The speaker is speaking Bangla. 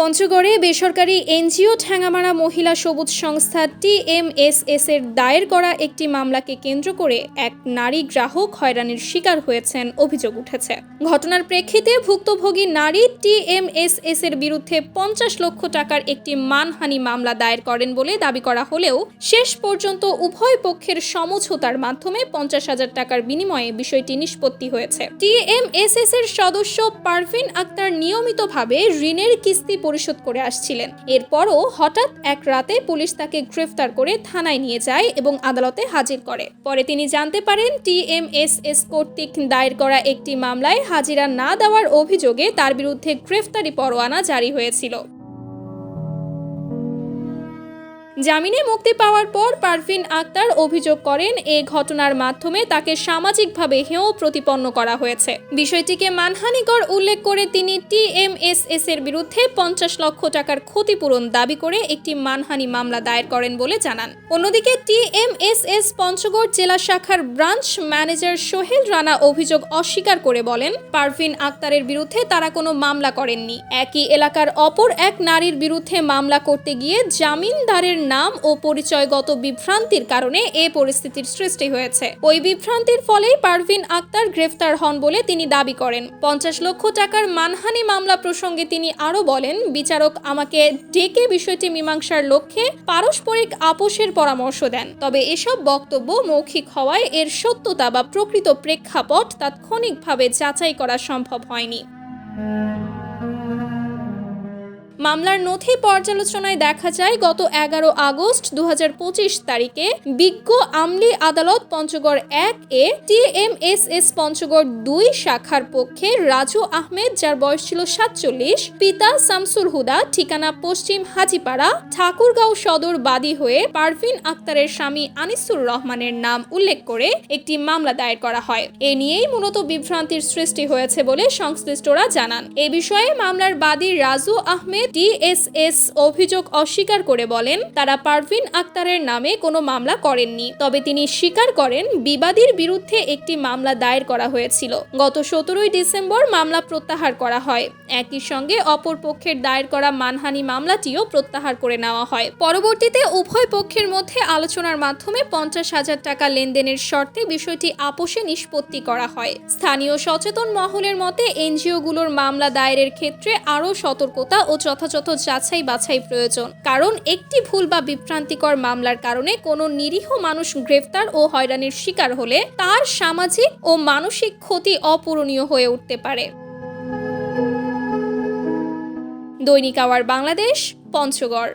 পঞ্চগড়ে বেসরকারি এনজিও ঠ্যাঙামারা মহিলা সবুজ সংস্থা TMSS এর দায়ের করা একটি মামলাকে কেন্দ্র করে এক নারী গ্রাহক হয়রানির শিকার হয়েছেন অভিযোগ উঠেছে। ঘটনার প্রেক্ষিতে ভুক্তভোগী নারী TMSS এর বিরুদ্ধে ৫০ লক্ষ টাকার একটি মানহানি মামলা দায়ের করেন বলে দাবি করা হলেও শেষ পর্যন্ত উভয় পক্ষের সমঝোতার মাধ্যমে ৫০,০০০ টাকার বিনিময়ে বিষয়টি নিষ্পত্তি হয়েছে। TMSS এর সদস্য পারভিন আক্তার নিয়মিতভাবে ঋণের কিস্তি পরিশোধ করে আসছিলেন। এরপরও হঠাৎ এক রাতে পুলিশ তাকে গ্রেফতার করে থানায় নিয়ে যায় এবং আদালতে হাজির করে। পরে তিনি জানতে পারেন TMSS কর্তৃক দায়ের করা একটি মামলায় হাজিরা না দেওয়ার অভিযোগে তার বিরুদ্ধে গ্রেফতারি পরোয়ানা জারি হয়েছিল। জামিনে মুক্তি পাওয়ার পর পারভিন আক্তার অভিযোগ করেন এ ঘটনার মাধ্যমে তাকে সামাজিকভাবে হেয় প্রতিপন্ন করা হয়েছে। বিষয়টিকে মানহানিকর উল্লেখ করে তিনি TMSS এর বিরুদ্ধে ৫০ লক্ষ টাকার ক্ষতিপূরণ দাবি করে একটি মানহানি মামলা দায়ের করেন বলে জানান। অন্যদিকে TMSS পঞ্চগড় জেলা শাখার ব্রাঞ্চ ম্যানেজার সোহেল রানা অভিযোগ অস্বীকার করে বলেন, পারভিন আক্তারের বিরুদ্ধে তারা কোনো মামলা করেননি। একই এলাকার অপর এক নারীর বিরুদ্ধে মামলা করতে গিয়ে জামিনদারের নাম ও পরিচয়গত বিভ্রান্তির কারণে এ পরিস্থিতির সৃষ্টি হয়েছে। ওই বিভ্রান্তির ফলেই পারভিন আক্তার গ্রেফতার হন বলে তিনি দাবি করেন। ৫০ লক্ষ টাকার মানহানি মামলা প্রসঙ্গে তিনি আরও বলেন, বিচারক আমাকে ডেকে বিষয়টি মীমাংসার লক্ষ্যে পারস্পরিক আপোষের পরামর্শ দেন। তবে এসব বক্তব্য মৌখিক হওয়ায় এর সত্যতা বা প্রকৃত প্রেক্ষাপট তাৎক্ষণিকভাবে যাচাই করা সম্ভব হয়নি। মামলার নথি পর্যালোচনায় দেখা যায় গত ১১ আগস্ট ২০২৫ তারিখে বিজ্ঞ আমলি আদালত পঞ্চগড় ১-এ TMSS পঞ্চগড় ২ শাখার পক্ষে রাজু আহমেদ, যার বয়স ছিল ৪৭, পিতা শামসুল হুদা, ঠিকানা পশ্চিম হাজিপাড়া, ঠাকুরগাঁও সদর বাদী হয়ে পারভিন আক্তারের স্বামী আনিসুর রহমানের নাম উল্লেখ করে একটি মামলা দায়ের করা হয়। এ নিয়েই মূলত বিভ্রান্তির সৃষ্টি হয়েছে বলে সংশ্লিষ্টরা জানান। এ বিষয়ে মামলার বাদী রাজু আহমেদ TSS অভিযোগ অস্বীকার করে বলেন, তারা পারভিন আক্তারের নামে কোনো মামলা করেননি। তবে তিনি স্বীকার করেন বিবাদীর বিরুদ্ধে একটি মামলা দায়ের করা হয়েছিল। গত ১৭ ডিসেম্বর মামলা প্রত্যাহার করা হয়। একই সঙ্গে অপর পক্ষের দায়ের করা মানহানি মামলাটিও প্রত্যাহার করে নেওয়া হয়। পরবর্তীতে উভয় পক্ষের মধ্যে আলোচনার মাধ্যমে ৫০,০০০ টাকা লেনদেনের শর্তে বিষয়টি আপোষে নিষ্পত্তি করা হয়। স্থানীয় সচেতন মহলের মতে এনজিওগুলোর মামলা দায়েরের ক্ষেত্রে আরও সতর্কতা ও যথাযথ যাচাই বাছাই প্রয়োজন। কারণ একটি ভুল বা বিভ্রান্তিকর মামলার কারণে কোনো নিরীহ মানুষ গ্রেফতার ও হয়রানির শিকার হলে তার সামাজিক ও মানসিক ক্ষতি অপূরণীয় হয়ে উঠতে পারে। দৈনিক আওয়ার বাংলাদেশ, পঞ্চগড়।